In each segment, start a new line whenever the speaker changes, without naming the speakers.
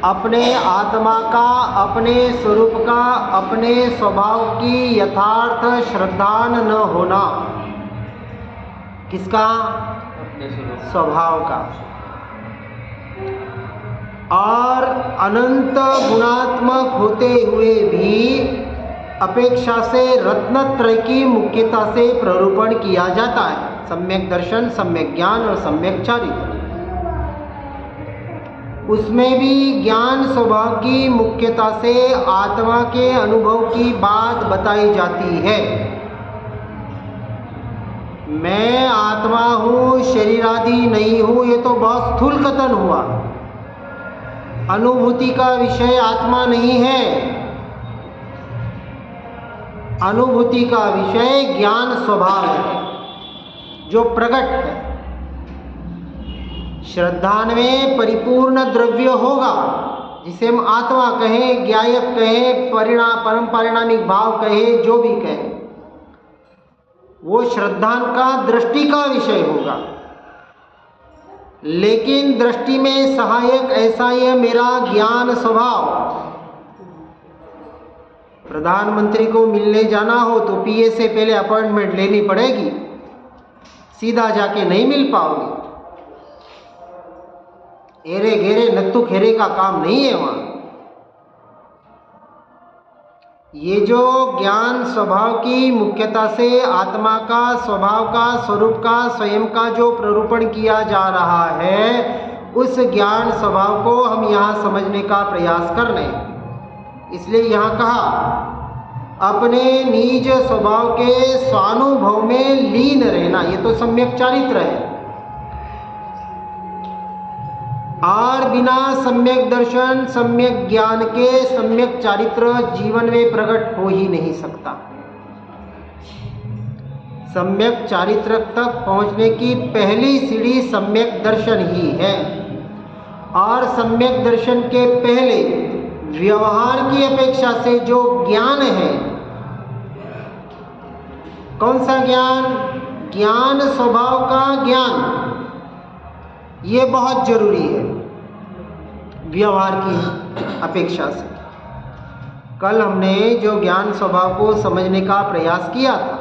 अपने आत्मा का, अपने स्वरूप का, अपने स्वभाव की यथार्थ श्रद्धान न होना। किसका? स्वभाव का। और अनंत गुणात्मक होते हुए भी अपेक्षा से रत्नत्रय की मुख्यता से प्ररूपण किया जाता है। सम्यक दर्शन, सम्यक ज्ञान और सम्यक चारित्र। उसमें भी ज्ञान स्वभाव की मुख्यता से आत्मा के अनुभव की बात बताई जाती है। मैं आत्मा हूँ, शरीर आदि नहीं हूँ, ये तो बहुत स्थूल कथन हुआ। अनुभूति का विषय आत्मा नहीं है। अनुभूति का विषय ज्ञान स्वभाव है जो प्रकट है। श्रद्धान्वय परिपूर्ण द्रव्य होगा, जिसे हम आत्मा कहें, ज्ञायक कहें, परम पारिणामिक भाव कहें, जो भी कहें, वो श्रद्धान का दृष्टि का विषय होगा। लेकिन दृष्टि में सहायक ऐसा ही मेरा ज्ञान स्वभाव। प्रधानमंत्री को मिलने जाना हो तो पीए से पहले अपॉइंटमेंट लेनी पड़ेगी, सीधा जाके नहीं मिल पाओगे। एरे घेरे नत्थु खेरे का काम नहीं है वहां। ये जो ज्ञान स्वभाव की मुख्यता से आत्मा का, स्वभाव का, स्वरूप का, स्वयं का जो प्ररूपण किया जा रहा है, उस ज्ञान स्वभाव को हम यहाँ समझने का प्रयास कर रहे हैं। इसलिए यहाँ कहा अपने निज स्वभाव के स्वानुभव में लीन रहना, ये तो सम्यक चारित्र है। और बिना सम्यक दर्शन, सम्यक ज्ञान के सम्यक चारित्र जीवन में प्रकट हो ही नहीं सकता। सम्यक चारित्र तक पहुंचने की पहली सीढ़ी सम्यक दर्शन ही है। और सम्यक दर्शन के पहले व्यवहार की अपेक्षा से जो ज्ञान है, कौन सा ज्ञान? ज्ञान स्वभाव का ज्ञान, ये बहुत जरूरी है व्यवहार की अपेक्षा से। कल हमने जो ज्ञान स्वभाव को समझने का प्रयास किया था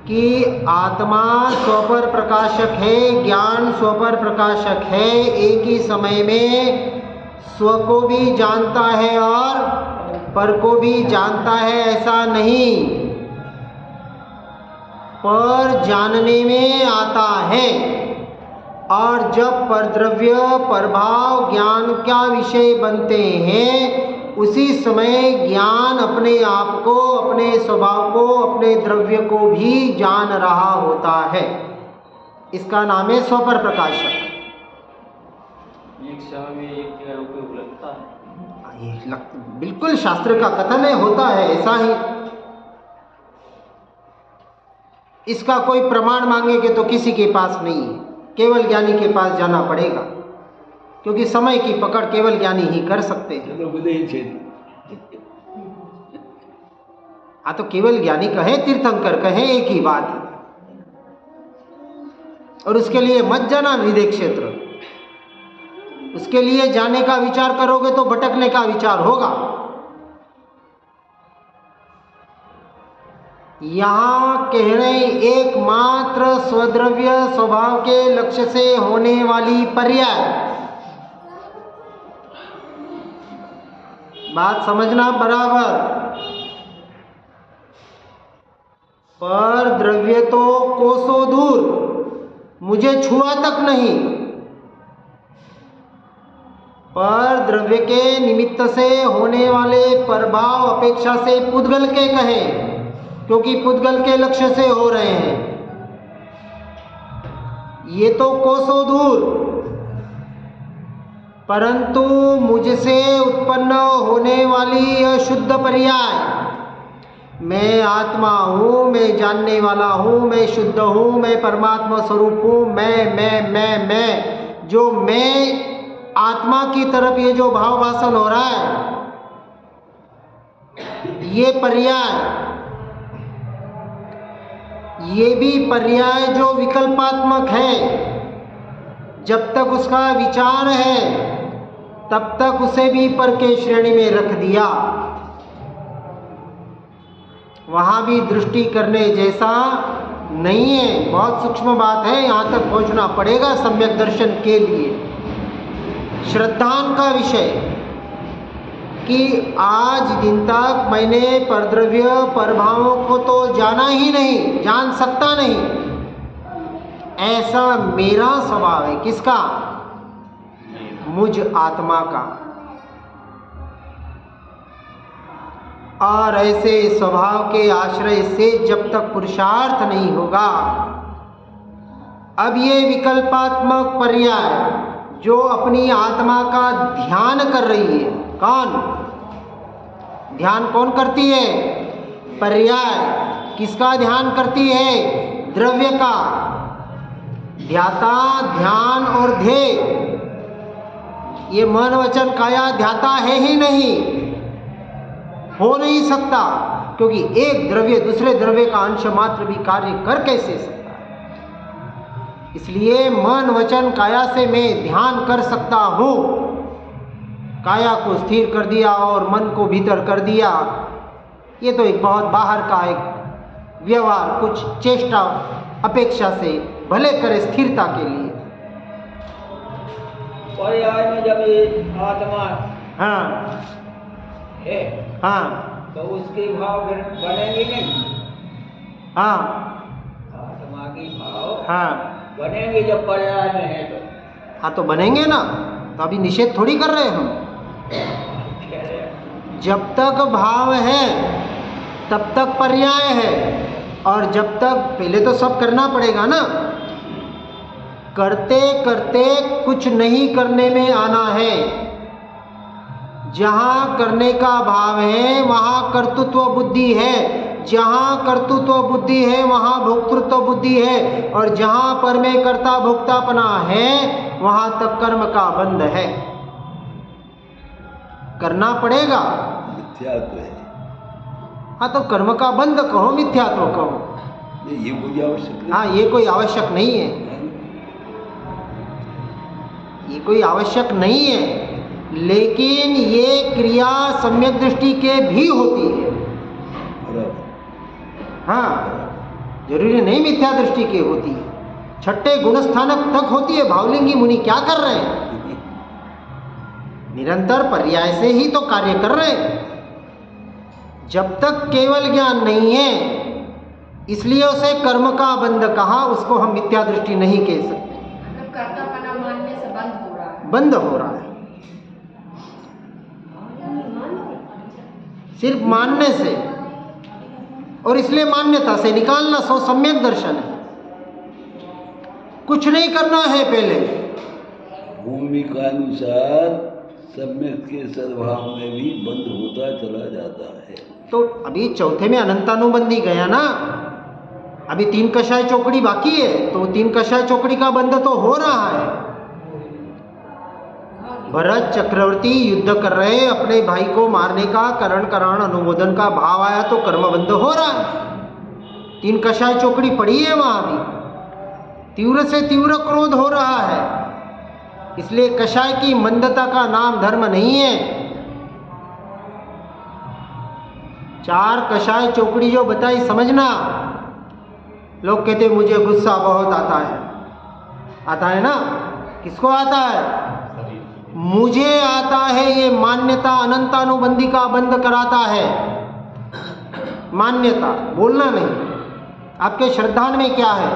कि आत्मा स्वपर प्रकाशक है, ज्ञान स्वपर प्रकाशक है, एक ही समय में स्व को भी जानता है और पर को भी जानता है, ऐसा नहीं। पर जानने में आता है। और जब परद्रव्य, परभाव ज्ञान का विषय बनते हैं, उसी समय ज्ञान अपने आप को, अपने स्वभाव को, अपने द्रव्य को भी जान रहा होता है। इसका नाम है स्वपर प्रकाशक।
एक समय में एक जगह उपयोग लगता है।
बिल्कुल शास्त्र का कथन है, होता है ऐसा ही। इसका कोई प्रमाण मांगेंगे तो किसी के पास नहीं है, केवल ज्ञानी के पास जाना पड़ेगा, क्योंकि समय की पकड़ केवल ज्ञानी ही कर सकते हैं। हाँ, तो केवल ज्ञानी कहे, तीर्थंकर कहे, एक ही बात है। और उसके लिए मत जाना विदेह क्षेत्र। उसके लिए जाने का विचार करोगे तो भटकने का विचार होगा। यहाँ कह रहे एकमात्र स्वद्रव्य स्वभाव के लक्ष्य से होने वाली पर्याय, बात समझना बराबर। पर द्रव्य तो कोसों दूर, मुझे छुआ तक नहीं। पर द्रव्य के निमित्त से होने वाले प्रभाव अपेक्षा से पुद्गल के कहें, क्योंकि पुद्गल के लक्ष्य से हो रहे हैं। ये तो कोसों दूर, परंतु मुझसे उत्पन्न होने वाली यह शुद्ध पर्याय, मैं आत्मा हूँ, मैं जानने वाला हूँ, मैं शुद्ध हूँ, मैं परमात्मा स्वरूप हूँ, मैं, जो मैं आत्मा की तरफ ये जो भाव भाषण हो रहा है, ये पर्याय, ये भी पर्याय जो विकल्पात्मक है, जब तक उसका विचार है तब तक उसे भी पर के श्रेणी में रख दिया। वहाँ भी दृष्टि करने जैसा नहीं है। बहुत सूक्ष्म बात है, यहाँ तक पहुँचना पड़ेगा सम्यक दर्शन के लिए। श्रद्धान का विषय कि आज दिन तक मैंने परद्रव्य परभावों को तो जाना ही नहीं, जान सकता नहीं, ऐसा मेरा स्वभाव है। किसका? मुझ आत्मा का। और ऐसे स्वभाव के आश्रय से जब तक पुरुषार्थ नहीं होगा, अब ये विकल्पात्मक पर्याय जो अपनी आत्मा का ध्यान कर रही है, कौन ध्यान कौन करती है? पर्याय किसका ध्यान करती है? द्रव्य का। ध्याता, ध्यान और ध्येय, ये मन वचन काया ध्याता है ही नहीं, हो नहीं सकता, क्योंकि एक द्रव्य दूसरे द्रव्य का अंश मात्र भी कार्य कर कैसे सकता है। इसलिए मन वचन काया से मैं ध्यान कर सकता हूँ। काया को स्थिर कर दिया और मन को भीतर कर दिया, ये तो एक बहुत बाहर का एक व्यवहार, कुछ चेष्टा अपेक्षा से भले करे स्थिरता के लिए।
पर्याय में जब ये आत्मा
हाँ
है,
हाँ
तो उसके भाव फिर बनेंगे नहीं।
हाँ
आत्मा के भाव
हाँ
बनेंगे जब पर्याय में है तो।
हाँ तो बनेंगे ना, तो अभी निषेध थोड़ी कर रहे हैं हम। जब तक भाव है तब तक पर्याय है, और जब तक, पहले तो सब करना पड़ेगा ना। करते करते कुछ नहीं करने में आना है। जहाँ करने का भाव है वहाँ कर्तृत्व बुद्धि है, जहाँ कर्तृत्व बुद्धि है वहाँ भोक्तृत्व बुद्धि है, और जहाँ पर में कर्ता भोक्तापना है वहाँ तक कर्म का बंध है। करना पड़ेगा।
मिथ्यात्व है।
हाँ तो कर्म का बंध कहो, मिथ्यात्व कहो,
ये कोई आवश्यक नहीं।
हाँ ये कोई आवश्यक नहीं है, ये कोई आवश्यक नहीं है। लेकिन ये क्रिया सम्यक दृष्टि के भी होती है। हाँ, जरूरी नहीं मिथ्या दृष्टि के होती है। छठे गुणस्थानक तक होती है। भावलिंगी मुनि क्या कर रहे हैं? निरंतर पर्याय से ही तो कार्य कर रहे हैं। जब तक केवल ज्ञान नहीं है, इसलिए उसे कर्म का बंध कहा, उसको हम मिथ्या दृष्टि नहीं कह सकते।
मतलब कर्तापना मानने से बंद हो रहा है।
बंद हो रहा है, सिर्फ मानने से, और इसलिए मान्यता से निकालना सो सम्यक दर्शन है। कुछ नहीं करना है पहले।
भूमिका अनुसार सम्यक के सद्भाव में भी बंद होता चला जाता है।
तो अभी चौथे में अनंतानुबंधी गया ना, अभी 3 कषाय चौकड़ी बाकी है, तो 3 कषाय चौकड़ी का बंध तो हो रहा है। भरत चक्रवर्ती युद्ध कर रहे, अपने भाई को मारने का करण कराण अनुमोदन का भाव आया तो कर्मबंध हो रहा है। 3 कषाय चौकड़ी पड़ी है वहां भी, तीव्र से तीव्र क्रोध हो रहा है। इसलिए कषाय की मंदता का नाम धर्म नहीं है। 4 कषाय चौकड़ी जो बताई समझना। लोग कहते मुझे गुस्सा बहुत आता है। आता है ना? किसको आता है? मुझे आता है। ये मान्यता अनंतानुबंधी का बंद कराता है। मान्यता, बोलना नहीं। आपके श्रद्धान में क्या है?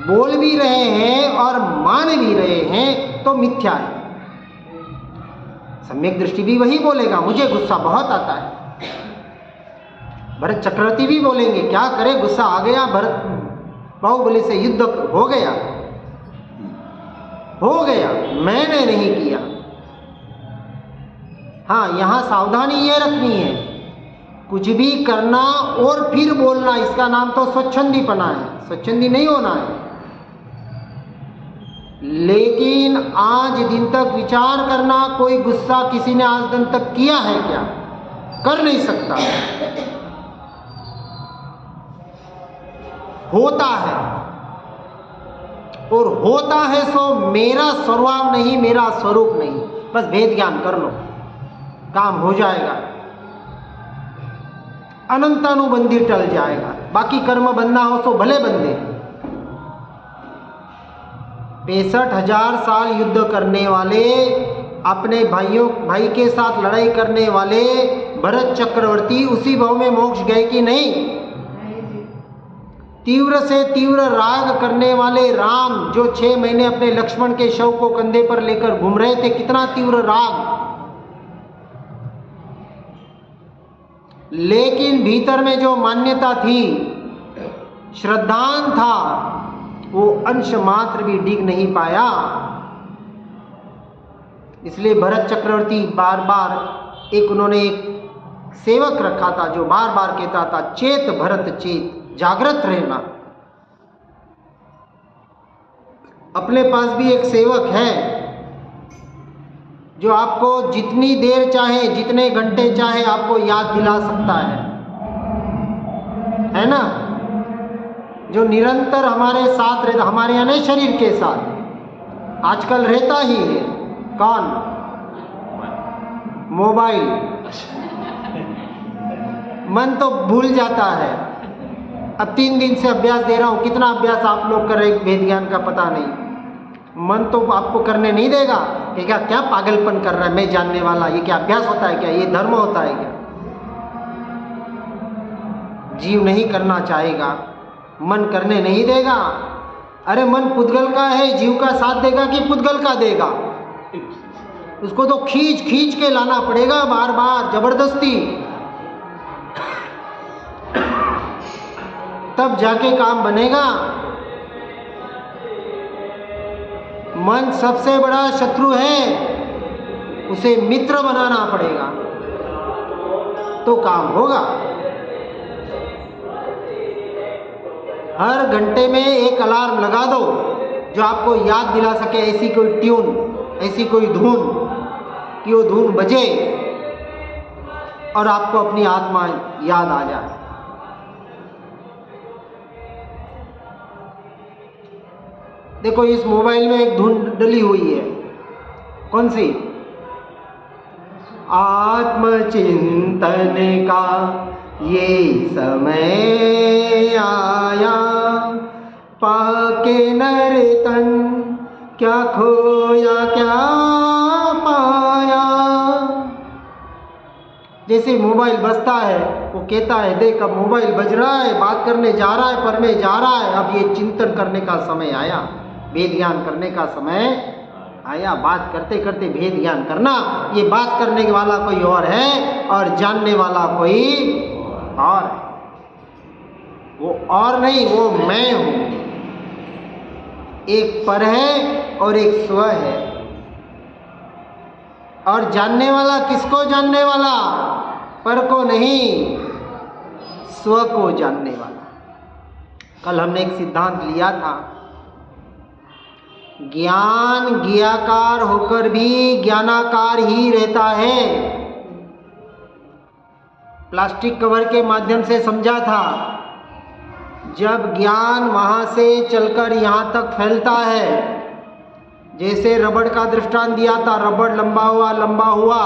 बोल भी रहे हैं और मान भी रहे हैं तो मिथ्या है। सम्यक दृष्टि भी वही बोलेगा, मुझे गुस्सा बहुत आता है। भरत चक्रवर्ती भी बोलेंगे, क्या करे, गुस्सा आ गया, भरत बाहुबली से युद्ध हो गया, मैंने नहीं किया। हाँ, यहां सावधानी ये रखनी है, कुछ भी करना और फिर बोलना, इसका नाम तो स्वच्छंदीपना है। स्वच्छंदी नहीं होना है। लेकिन आज दिन तक विचार करना, कोई गुस्सा किसी ने आज दिन तक किया है क्या? कर नहीं सकता। होता है, वो होता है सो मेरा स्वभाव नहीं, मेरा स्वरूप नहीं। बस भेद ज्ञान कर लो, काम हो जाएगा, अनंतानुबंधी टल जाएगा। बाकी कर्म बनना हो तो भले बंदे। 65,000 साल युद्ध करने वाले, अपने भाई के साथ लड़ाई करने वाले भरत चक्रवर्ती उसी भाव में मोक्ष गए कि नहीं? तीव्र से तीव्र राग करने वाले राम, जो 6 महीने अपने लक्ष्मण के शव को कंधे पर लेकर घूम रहे थे, कितना तीव्र राग। लेकिन भीतर में जो मान्यता थी, श्रद्धान था, वो अंश मात्र भी डिग नहीं पाया। इसलिए भरत चक्रवर्ती बार बार उन्होंने एक सेवक रखा था जो बार बार कहता था, चेत भरत चेत, जागृत रहना। अपने पास भी एक सेवक है जो आपको जितनी देर चाहे, जितने घंटे चाहे आपको याद दिला सकता है ना? जो निरंतर हमारे साथ रहता, हमारे यानी शरीर के साथ आजकल रहता ही है। कौन? मोबाइल। मन तो भूल जाता है। अब 3 दिन से अभ्यास दे रहा हूँ, कितना अभ्यास आप लोग कर रहे हैं वेद ज्ञान का पता नहीं। मन तो आपको करने नहीं देगा कि क्या पागलपन कर रहा है, मैं जानने वाला, ये क्या अभ्यास होता है क्या, ये धर्म होता है क्या? जीव नहीं करना चाहेगा, मन करने नहीं देगा। अरे मन पुद्गल का है, जीव का साथ देगा कि पुद्गल का देगा? उसको तो खींच खींच के लाना पड़ेगा, बार बार जबरदस्ती, तब जाके काम बनेगा। मन सबसे बड़ा शत्रु है, उसे मित्र बनाना पड़ेगा तो काम होगा। हर घंटे में एक अलार्म लगा दो जो आपको याद दिला सके, ऐसी कोई ट्यून, ऐसी कोई धुन कि वो धुन बजे और आपको अपनी आत्मा याद आ जाए। देखो इस मोबाइल में एक धुन डली हुई है, कौन सी? आत्मचिंतन का ये समय आया, पाके नर तन क्या खोया क्या पाया। जैसे मोबाइल बजता है वो कहता है, देख अब मोबाइल बज रहा है, बात करने जा रहा है, पर में जा रहा है, अब ये चिंतन करने का समय आया, वेद ज्ञान करने का समय आया। बात करते करते भेद ज्ञान करना। ये बात करने वाला कोई और है और जानने वाला कोई और है। वो और नहीं, वो मैं हूं। एक पर है और एक स्व है। और जानने वाला किसको जानने वाला? पर को नहीं, स्व को जानने वाला। कल हमने एक सिद्धांत लिया था, ज्ञान ज्ञाकार होकर भी ज्ञानाकार ही रहता है। प्लास्टिक कवर के माध्यम से समझा था, जब ज्ञान वहां से चलकर यहाँ तक फैलता है, जैसे रबड़ का दृष्टांत दिया था, रबड़ लंबा हुआ,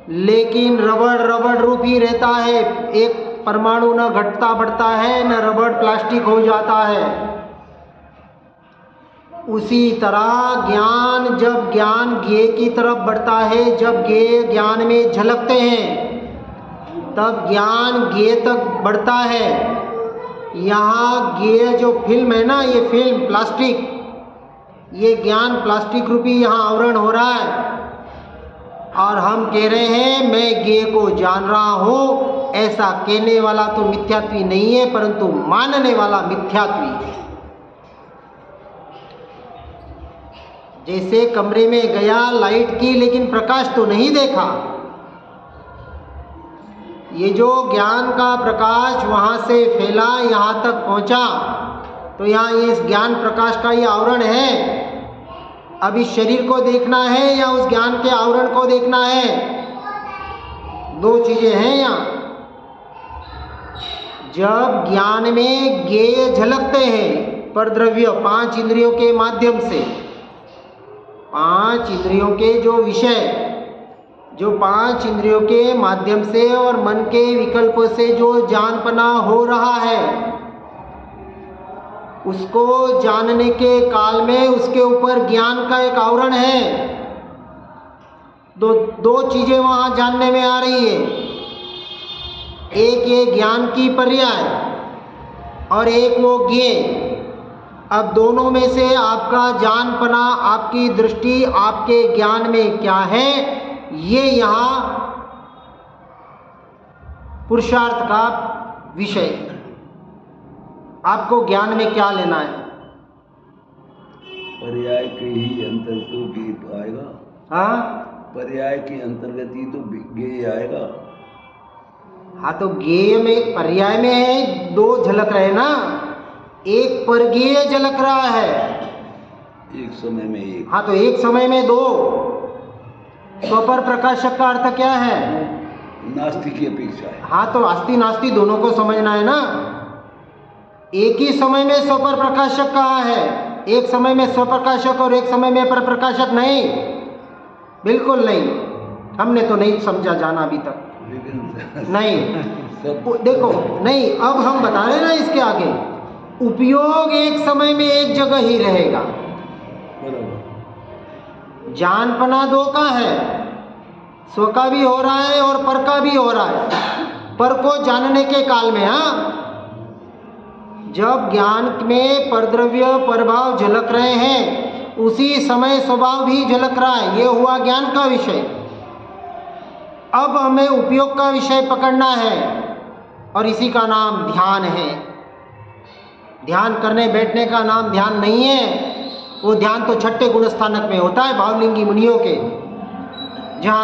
लेकिन रबड़ रूप ही रहता है। एक परमाणु न घटता बढ़ता है, न रबड़ प्लास्टिक हो जाता है। उसी तरह ज्ञान, जब ज्ञान ज्ञेय की तरफ बढ़ता है, जब ज्ञेय ज्ञान में झलकते हैं, तब ज्ञान ज्ञेय तक बढ़ता है। यहाँ ज्ञेय जो फिल्म है ना, ये फिल्म प्लास्टिक, ये ज्ञान प्लास्टिक रूपी यहाँ आवरण हो रहा है, और हम कह रहे हैं मैं ज्ञेय को जान रहा हूँ। ऐसा कहने वाला तो मिथ्यात्वी नहीं है, परंतु मानने वाला मिथ्यात्वी है। जैसे कमरे में गया, लाइट की, लेकिन प्रकाश तो नहीं देखा। ये जो ज्ञान का प्रकाश वहाँ से फैला, यहाँ तक पहुँचा, तो यहाँ ये इस ज्ञान प्रकाश का ये आवरण है। अब इस शरीर को देखना है या उस ज्ञान के आवरण को देखना है? दो चीजें हैं यहाँ। जब ज्ञान में ज्ञेय झलकते हैं, परद्रव्य 5 इंद्रियों के माध्यम से, 5 इंद्रियों के जो विषय, जो 5 इंद्रियों के माध्यम से और मन के विकल्प से जो जानपना हो रहा है, उसको जानने के काल में उसके ऊपर ज्ञान का एक आवरण है। दो चीजें वहां जानने में आ रही है, एक ये ज्ञान की पर्याय और एक वो ज्ञेय। अब दोनों में से आपका जानपना, आपकी दृष्टि आपके ज्ञान में क्या है, ये यहाँ पुरुषार्थ का विषय है। आपको ज्ञान में क्या लेना है?
पर्याय के ही अंतर तो ज्ञेय आएगा।
हाँ,
पर्याय के अंतर्गत ही तो ज्ञेय आएगा।
हाँ, तो ज्ञेय में, पर्याय में है, 2 झलक रहे ना, एक परज्ञेय झलक रहा है।
एक समय में एक।
हाँ, तो एक समय में 2। स्वपर प्रकाशक का अर्थ क्या है?
नास्तिक की अपेक्षा है।
हाँ, तो आस्ति नास्ति दोनों को समझना है ना। एक ही समय में स्वपर प्रकाशक कहा है, एक समय में स्वप्रकाशक और एक समय में पर प्रकाशक नहीं, बिल्कुल नहीं। हमने तो नहीं समझा जाना अभी तक,
लेकिन
नहीं
सब
देखो, नहीं, अब हम बता रहे ना इसके आगे, उपयोग एक समय में एक जगह ही रहेगा।
बराबर।
जानपना 2 का है, स्व का भी हो रहा है और पर का भी हो रहा है। पर को जानने के काल में, हाँ, जब ज्ञान में परद्रव्य परभाव झलक रहे हैं, उसी समय स्वभाव भी झलक रहा है। ये हुआ ज्ञान का विषय। अब हमें उपयोग का विषय पकड़ना है और इसी का नाम ध्यान है। ध्यान करने बैठने का नाम ध्यान नहीं है, वो ध्यान तो छठे गुण स्थानक में होता है भावलिंगी मुनियों के।